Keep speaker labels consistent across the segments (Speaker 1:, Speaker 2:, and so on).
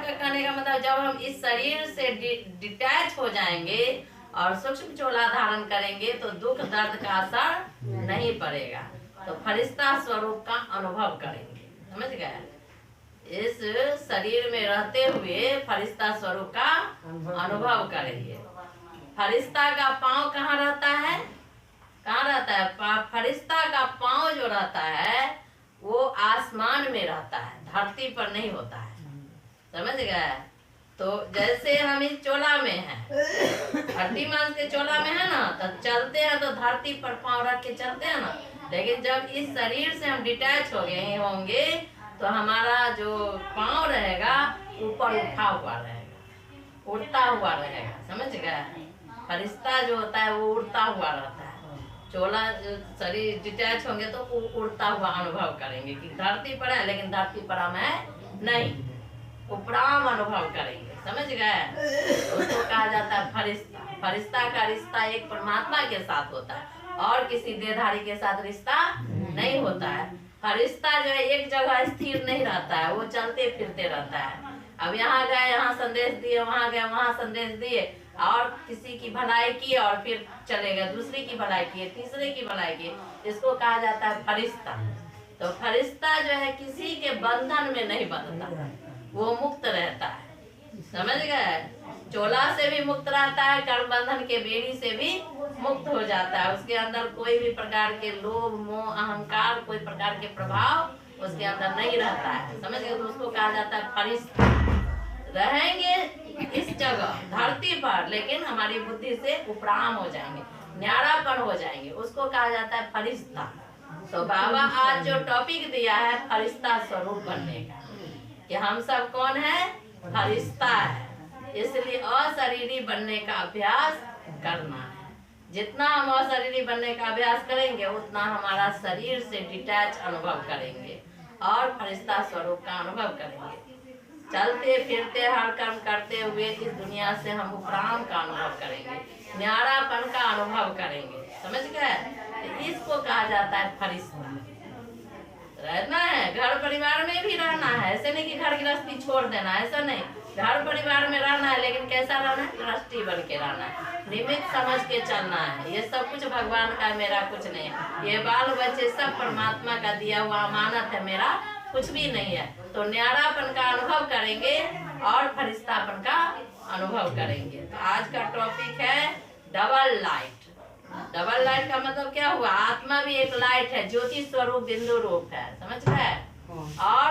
Speaker 1: का कहने का मतलब जब हम इस शरीर से डिटैच हो जाएंगे और सूक्ष्म चोला धारण करेंगे तो दुख दर्द का असर नहीं पड़ेगा, तो फरिश्ता स्वरूप का अनुभव करेंगे। समझ गए? इस शरीर में रहते हुए फरिश्ता स्वरूप का अनुभव करेंगे। फरिश्ता का पांव कहाँ रहता है? कहाँ रहता है? फरिश्ता का पांव जो रहता है वो आसमान में रहता है, धरती पर नहीं होता है। समझ गए? तो जैसे हम इस चोला में हैं, हड्डी मांस के चोला में है ना, तो चलते हैं तो धरती पर पांव रख के चलते हैं ना, लेकिन जब इस शरीर से हम डिटैच हो गए होंगे तो हमारा जो पांव रहेगा ऊपर उठा हुआ रहेगा, उड़ता हुआ रहेगा। समझ गए? फरिश्ता जो होता है वो उड़ता हुआ रहता है, चोला शरीर डिटैच होंगे तो उड़ता हुआ अनुभव करेंगे कि धरती पर है लेकिन धरती पर हम है नहीं, उपराम अनुभव करेंगे। समझ गए? उसको कहा जाता है फरिश्ता। फरिश्ता का रिश्ता एक परमात्मा के साथ होता है और किसी देहधारी के साथ रिश्ता नहीं होता है। फरिश्ता जो है एक जगह स्थिर नहीं रहता है, वो चलते फिरते रहता है। अब यहाँ गए, यहाँ संदेश दिए, वहाँ गए, वहाँ संदेश दिए, और किसी की भलाई की और फिर चले गए, दूसरे की भलाई की, तीसरे की भलाई की, इसको कहा जाता है फरिश्ता। तो फरिश्ता जो है किसी के बंधन में नहीं बंधता, वो मुक्त रहता है। समझ गए? चोला से भी मुक्त रहता है, कर्म बंधन के बेड़ी से भी मुक्त हो जाता है। उसके अंदर कोई भी प्रकार के लोभ मोह अहंकार, कोई प्रकार के प्रभाव उसके अंदर नहीं रहता है। समझ गए? तो उसको कहा जाता है फरिश्ता। रहेंगे इस जगह धरती पर, लेकिन हमारी बुद्धि से उपराम हो जाएंगे, न्यारापन हो जाएंगे, उसको कहा जाता है फरिश्ता। तो बाबा आज जो टॉपिक दिया है फरिश्ता स्वरूप बनने का, कि हम सब कौन है? फरिश्ता है। इसलिए अशरीरी बनने का अभ्यास करना है। जितना हम अशरीरी बनने का अभ्यास करेंगे उतना हमारा शरीर से डिटैच अनुभव करेंगे और फरिश्ता स्वरूप का अनुभव करेंगे। चलते फिरते हर कर्म करते हुए इस दुनिया से हम उपराम का अनुभव करेंगे, न्यारापन का अनुभव करेंगे। समझ गए? इसको कहा जाता है फरिश्ता। रहना है, घर परिवार में भी रहना है, ऐसे नहीं कि घर गृहस्थी छोड़ देना, ऐसा नहीं। घर परिवार में रहना है, लेकिन कैसा रहना है? गृहस्थी बन के रहना है, निमित्त समझ के चलना है। ये सब कुछ भगवान का, मेरा कुछ नहीं है। ये बाल बच्चे सब परमात्मा का दिया हुआ अमानत है, मेरा कुछ भी नहीं है। तो न्यारापन का अनुभव करेंगे और फरिश्तापन का अनुभव करेंगे। तो आज का टॉपिक है डबल लाइट। डबल लाइट का मतलब क्या हुआ? आत्मा भी एक लाइट है, ज्योति स्वरूप बिंदु रूप है। समझ गए? और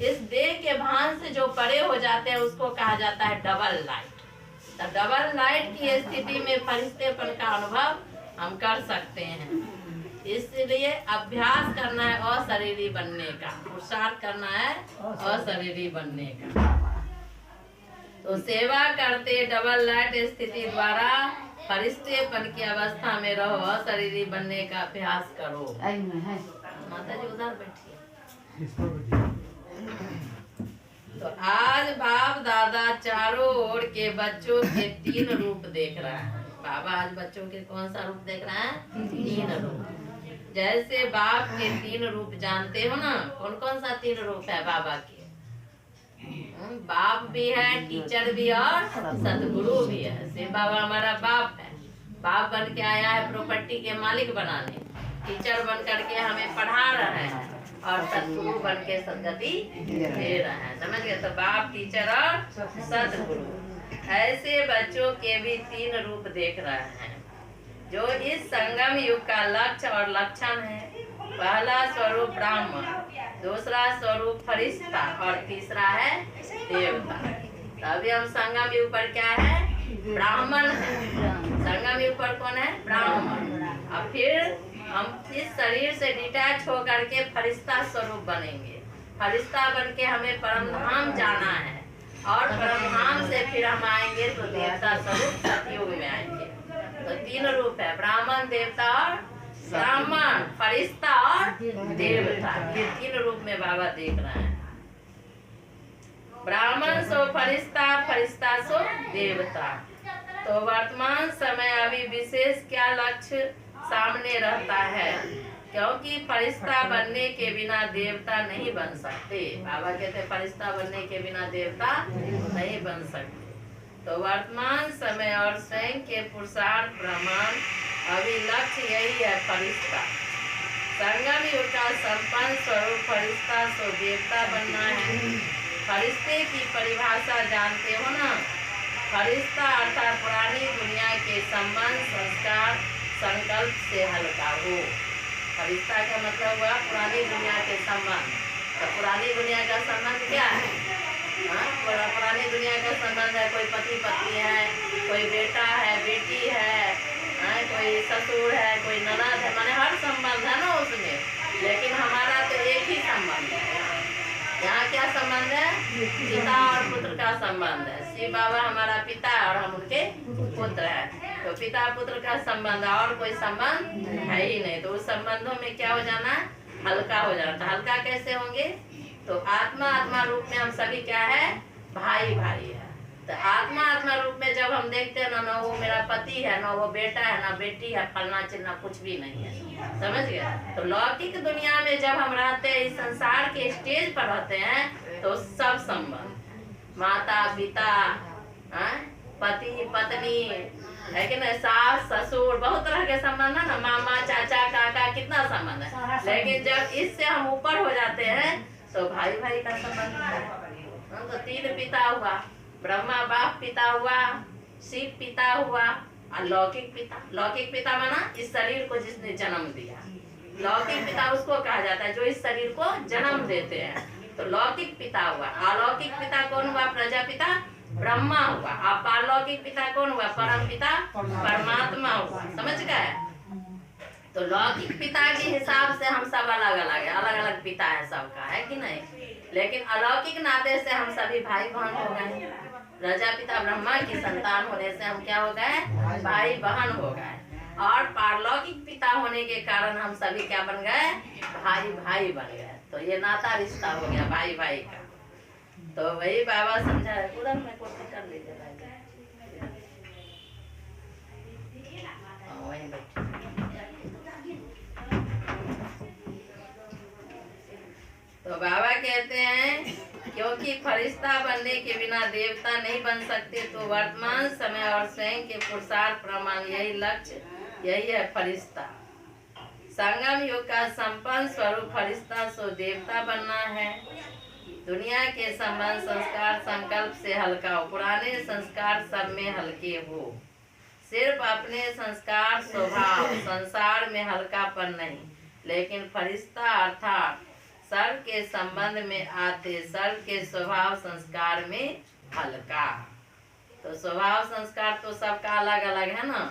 Speaker 1: इस देह के भान से जो परे हो जाते हैं उसको कहा जाता है डबल लाइट। तो डबल लाइट की स्थिति में फरिश्तेपन का अनुभव हम कर सकते हैं। इसलिए अभ्यास करना है अशरीरी बनने का, पुरुषार्थ करना है अशरीरी बनने का। तो सेवा करते डबल लाइट स्थिति द्वारा फरिश्तेपन की अवस्था में रहो, अशरीरी बनने का अभ्यास करो। माता जी उधर बैठिए। तो आज बाप दादा चारों ओर के बच्चों के 3 रूप देख रहा है। बाबा आज बच्चों के कौन सा रूप देख रहा है? 3 रूप। जैसे बाप के 3 रूप जानते हो ना, कौन कौन सा 3 रूप है बाबा के? बाप भी है, टीचर भी और सदगुरु भी है। शिव बाबा हमारा बाप है, बाप बन के आया है प्रॉपर्टी के मालिक बनाने, टीचर बन करके हमें पढ़ा रहे हैं और सदगुरु बन के सदगति दे रहे हैं। समझ गए? तो बाप, टीचर और सदगुरु, ऐसे बच्चों के भी 3 रूप देख रहे हैं जो इस संगम युग का लक्ष्य और लक्षण है। पहला स्वरूप ब्राह्मण, दूसरा स्वरूप फरिश्ता और तीसरा है देवता। तो अभी हम संगम युग पर क्या है? ब्राह्मण है। संगम युग पर कौन है? ब्राह्मण। और फिर हम इस शरीर से डिटैच होकर के फरिश्ता स्वरूप बनेंगे। फरिश्ता बन के हमें परमधाम जाना है और परमधाम से फिर हम आएंगे तो देवता स्वरूप सतयुग में आएंगे। तो 3 रूप है, ब्राह्मण, देवता और ब्राह्मण, फरिश्ता और देवता। ये 3 रूप में बाबा देख रहे हैं। ब्राह्मण सो फरिश्ता, फरिश्ता सो देवता। तो वर्तमान समय अभी विशेष क्या लक्ष्य सामने रहता है? क्योंकि फरिश्ता बनने के बिना देवता नहीं बन सकते। बाबा कहते हैं फरिश्ता बनने के बिना देवता नहीं बन सकते। तो वर्तमान समय और स्वयं के पुरुषार्थ प्रमाण अभी लक्ष्य यही है फरिश्ता। संगम युग का संपन्न स्वरूप फरिश्ता सो देवता बनना है। फरिश्ते की परिभाषा जानते हो ना? फरिश्ता अर्थात पुरानी दुनिया के संबंध संस्कार संकल्प से हल्का हो। फरिश्ता का मतलब हुआ पुरानी दुनिया के संबंध। तो पुरानी दुनिया का संबंध क्या है? पुरानी दुनिया का संबंध है, कोई पति पत्नी है, कोई बेटा है, बेटी है, कोई ससुर है, कोई ननद है, माने हर संबंध है ना उसमें। लेकिन हमारा तो एक ही संबंध है। यहाँ क्या संबंध है? पिता और पुत्र का संबंध है। शिव बाबा हमारा पिता है और हम उनके पुत्र हैं। तो पिता पुत्र का संबंध, और कोई संबंध है ही नहीं। तो उस संबंधों में क्या हो जाना? हल्का हो जाना। तो हल्का कैसे होंगे? तो आत्मा आत्मा रूप में हम सभी क्या है? भाई भाई है। तो आत्मा आत्मा रूप में जब हम देखते हैं ना, वो मेरा पति है, ना वो बेटा है, ना बेटी है, फलना चिलना कुछ भी नहीं है। समझ गए? तो लौकिक दुनिया में जब हम रहते हैं, इस संसार के स्टेज पर रहते हैं, तो सब संबंध, माता पिता, पति पत्नी, लेकिन सास ससुर, बहुत तरह के संबंध है ना, मामा चाचा काका, कितना संबंध है। लेकिन जब इससे हम ऊपर हो जाते हैं तो भाई भाई का संबंध है। तो तीन पिता हुआ, ब्रह्मा बाप पिता हुआ, शिव पिता हुआ, और लौकिक पिता। लौकिक पिता माना इस शरीर को जिसने जन्म दिया। लौकिक पिता उसको कहा जाता है जो इस शरीर को जन्म देते हैं। तो लौकिक पिता हुआ। अलौकिक पिता कौन हुआ? प्रजापिता ब्रह्मा हुआ। और पारलौकिक पिता कौन हुआ? परम पिता परमात्मा हुआ। समझ गए? तो लौकिक पिता के हिसाब से हम सब अलग अलग है, अलग अलग पिता है सबका, है कि नहीं? लेकिन अलौकिक नाते से हम सभी भाई बहन हो गए। प्रजापिता ब्रह्मा की संतान होने से हम क्या हो गए? भाई बहन हो गए। और पारलौकिक पिता होने के कारण हम सभी क्या बन गए? भाई भाई बन गए। तो ये नाता रिश्ता हो गया भाई भाई का। तो वही बाबा समझा है। उधर में कोशिश कर लीजिए वही बैठे। तो बाबा कहते हैं क्योंकि फरिश्ता बनने के बिना देवता नहीं बन सकते, तो वर्तमान समय और स्वयं के पुरुषार्थ प्रमाण यही लक्ष्य, यही है फरिश्ता। संगम युग का संपन्न स्वरूप फरिश्ता सो देवता बनना है। दुनिया के संबंध संस्कार संकल्प से हल्का हो। पुराने संस्कार सब में हल्के हो। सिर्फ अपने संस्कार स्वभाव संसार में हल्कापन नहीं, लेकिन फरिश्ता अर्थात सर्व के संबंध में आते, सर्व के स्वभाव संस्कार में हल्का। तो स्वभाव संस्कार तो सबका अलग अलग है ना,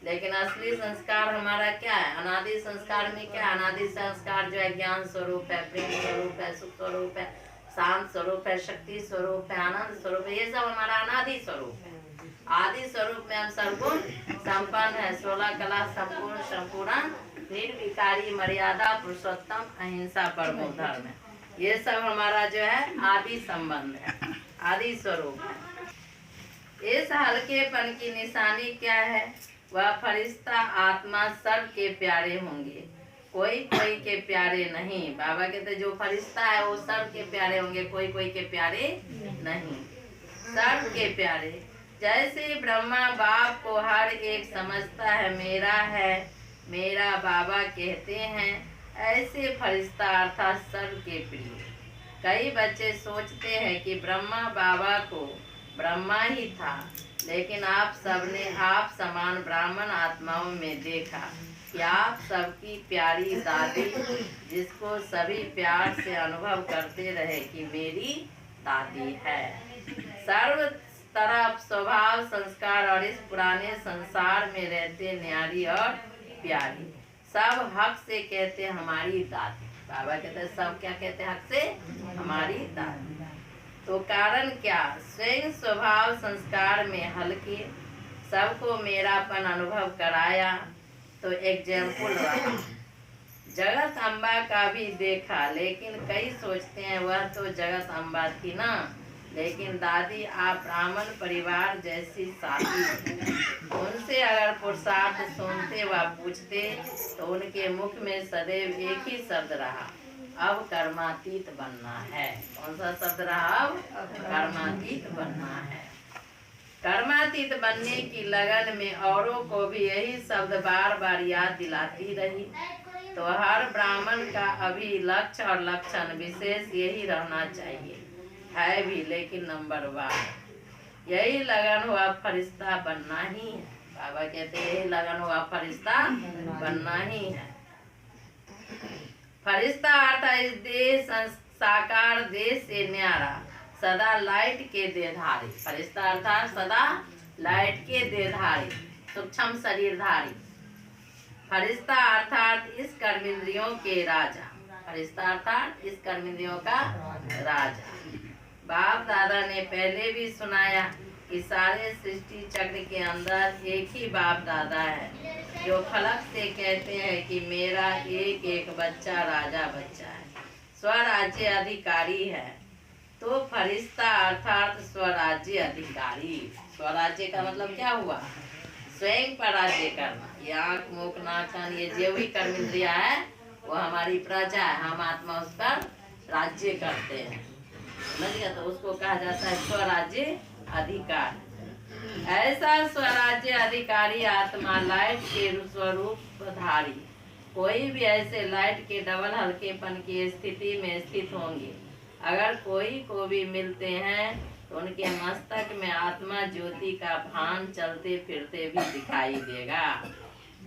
Speaker 1: लेकिन असली संस्कार हमारा क्या है? अनादि संस्कार में क्या? अनादि संस्कार जो है ज्ञान स्वरूप है, प्रेम स्वरूप है, सुख स्वरूप है, शांत स्वरूप है, शक्ति स्वरूप है, आनंद स्वरूप है। ये सब हमारा अनादि स्वरूप है। आदि स्वरूप में हम सर्वगुण संपन्न है, 16 कला संपूर्ण संपूर्ण, निर्विकारी, मर्यादा पुरुषोत्तम, अहिंसा परमो धर्म है। ये सब हमारा जो है आदि संबंध है, आदि स्वरूप है। इस हल्केपन की निशानी क्या है? वह फरिश्ता आत्मा सब के प्यारे होंगे, कोई कोई के प्यारे नहीं। बाबा कहते जो फरिश्ता है वो सब के प्यारे होंगे, कोई कोई के प्यारे नहीं, सब के प्यारे। जैसे ब्रह्मा बाप को हर एक समझता है, मेरा है, मेरा बाबा कहते हैं, ऐसे फरिश्ता अर्थात सब के प्रिय। कई बच्चे सोचते हैं कि ब्रह्मा बाबा को ब्रह्मा ही था, लेकिन आप सबने आप समान ब्राह्मण आत्माओं में देखा कि आप सबकी प्यारी दादी, जिसको सभी प्यार से अनुभव करते रहे कि मेरी दादी है। सर्व तरफ स्वभाव संस्कार और इस पुराने संसार में रहते न्यारी और प्यारी, सब हक से कहते हमारी दादी। बाबा कहते सब क्या कहते हक से? हमारी दादी। तो कारण क्या? स्वयं स्वभाव संस्कार में हल्के, सबको मेरापन अनुभव कराया। तो एग्जाम्पल रहा। जगत अम्बा का भी देखा, लेकिन कई सोचते हैं वह तो जगत अम्बा थी ना, लेकिन दादी आप ब्राह्मण परिवार जैसी साथी हैं। उनसे अगर पुरुषार्थ सुनते व पूछते तो उनके मुख में सदैव एक ही शब्द रहा, अब कर्मातीत बनना है। कौन सा शब्द रहा? अब कर्मातीत बनना है। कर्मातीत बनने की लगन में औरों को भी यही शब्द बार बार याद दिलाती रही। तो हर ब्राह्मण का अभी लक्ष्य और लक्षण विशेष यही रहना चाहिए, है भी, लेकिन नंबर 1 यही लगन हुआ फरिश्ता बनना ही है। बाबा कहते हैं यही लगन हुआ फरिश्ता बनना ही है। फरिश्ता अर्थात इस देह साकार देह से न्यारा, सदा लाइट के देहधारी। फरिश्ता अर्थात सदा लाइट के देहधारी, सूक्ष्म शरीरधारी। फरिश्ता अर्थात इस कर्मेंद्रियों के राजा। फरिश्ता अर्थात इस कर्मेंद्रियों का राजा। बाप दादा ने पहले भी सुनाया कि सारे सृष्टि चक्र के अंदर एक ही बाप दादा है, जो फलक से कहते हैं कि मेरा एक एक बच्चा राजा बच्चा है, स्वराज्य अधिकारी है। तो फरिश्ता अर्थात स्वराज्य अधिकारी। स्वराज्य का मतलब क्या हुआ? स्वयं पर राज्य करना। ये आँख मुख नाक कान ये जो भी कर्मेंद्रिया है वो हमारी प्रजा है, हम आत्मा उस पर राज्य करते हैं, समझ गया? तो उसको कहा जाता है स्वराज्य अधिकारी। ऐसा स्वराज्य अधिकारी आत्मा लाइट के स्वरूप धारी। कोई भी ऐसे लाइट के डबल हल्केपन की स्थिति में स्थित होंगे। अगर कोई को भी मिलते हैं तो उनके मस्तक में आत्मा ज्योति का भान चलते फिरते भी दिखाई देगा।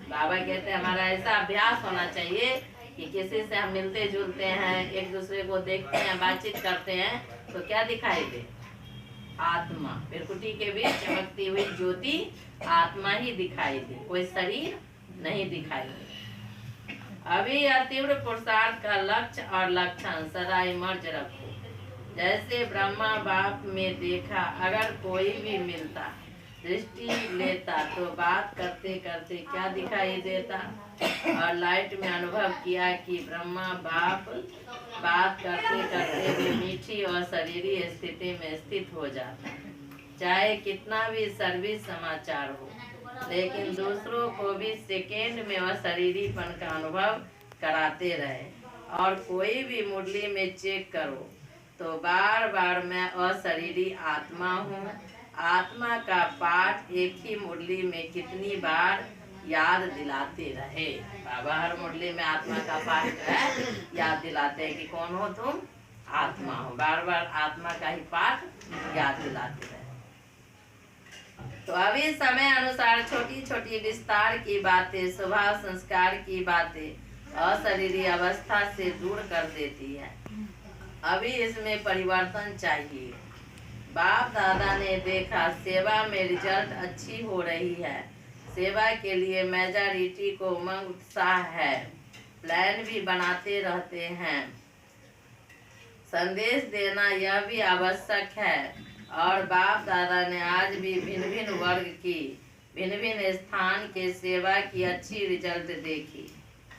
Speaker 1: बाबा कहते हैं हमारा ऐसा अभ्यास होना चाहिए कि किसी से हम मिलते जुलते हैं, एक दूसरे को देखते हैं, बातचीत करते हैं तो क्या दिखाई दे? आत्मा। बिरकुटी के बीच चमकती हुई ज्योति आत्मा ही दिखाई दे, कोई शरीर नहीं दिखाई दे। अभी यह तीव्र पुरुषार्थ का लक्ष्य और लक्षण सदा इमर्ज रखो। जैसे ब्रह्मा बाप में देखा, अगर कोई भी मिलता दृष्टि लेता तो बात करते करते क्या दिखाई देता, और लाइट में अनुभव किया कि ब्रह्मा बाप बात करते करते भी मीठी और शरीरी स्थिति में स्थित हो जाता। चाहे कितना भी सर्विस समाचार हो, लेकिन दूसरों को भी सेकेंड में वह शरीरीपन का अनुभव कराते रहे। और कोई भी मुरली में चेक करो तो बार बार मैं अशरीरी आत्मा हूँ। आत्मा का पाठ एक ही मुरली में कितनी बार याद दिलाते रहे। बाबा हर मुरली में आत्मा का पाठ है याद दिलाते हैं कि कौन हो तुम? आत्मा हो। बार बार आत्मा का ही पाठ याद दिलाते रहे। तो अभी समय अनुसार छोटी छोटी विस्तार की बातें, स्वभाव संस्कार की बातें अशरीरी अवस्था से दूर कर देती है। अभी इसमें परिवर्तन चाहिए। बाप दादा ने देखा सेवा में रिजल्ट अच्छी हो रही है, सेवा के लिए मेजॉरिटी को उमंग उत्साह है, प्लान भी बनाते रहते हैं। संदेश देना यह भी आवश्यक है। और बाप दादा ने आज भी भिन्न भिन्न वर्ग की भिन्न भिन्न स्थान के सेवा की अच्छी रिजल्ट देखी,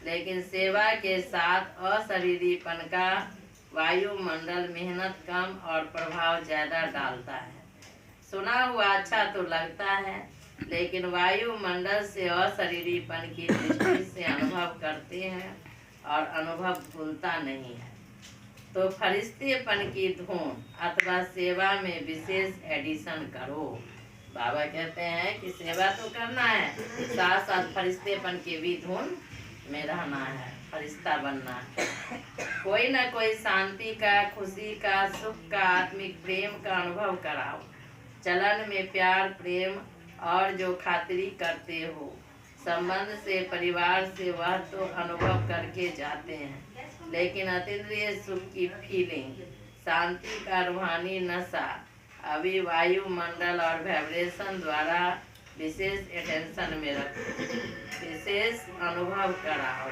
Speaker 1: लेकिन सेवा के साथ अशरीरीपन का वायुमंडल मेहनत कम और प्रभाव ज्यादा डालता है। सुना हुआ अच्छा तो लगता है, लेकिन वायुमंडल से अशरीरीपन की दृष्टि से अनुभव करते हैं और अनुभव भूलता नहीं है। तो फरिश्तेपन की धुन अथवा सेवा में विशेष एडिशन करो। बाबा कहते हैं कि सेवा तो करना है, साथ साथ फरिश्तेपन की भी धुन में रहना है, फरिश्ता बनना है। कोई ना कोई शांति का, खुशी का, सुख का, आत्मिक प्रेम का अनुभव कराओ। चलन में प्यार प्रेम और जो खातिरी करते हो संबंध से, परिवार से, वह तो अनुभव करके जाते हैं, लेकिन अतीन्द्रिय सुख की फीलिंग, शांति का रूहानी नशा अभी वायुमंडल और वाइब्रेशन द्वारा विशेष अटेंशन में रखो, विशेष अनुभव कराओ।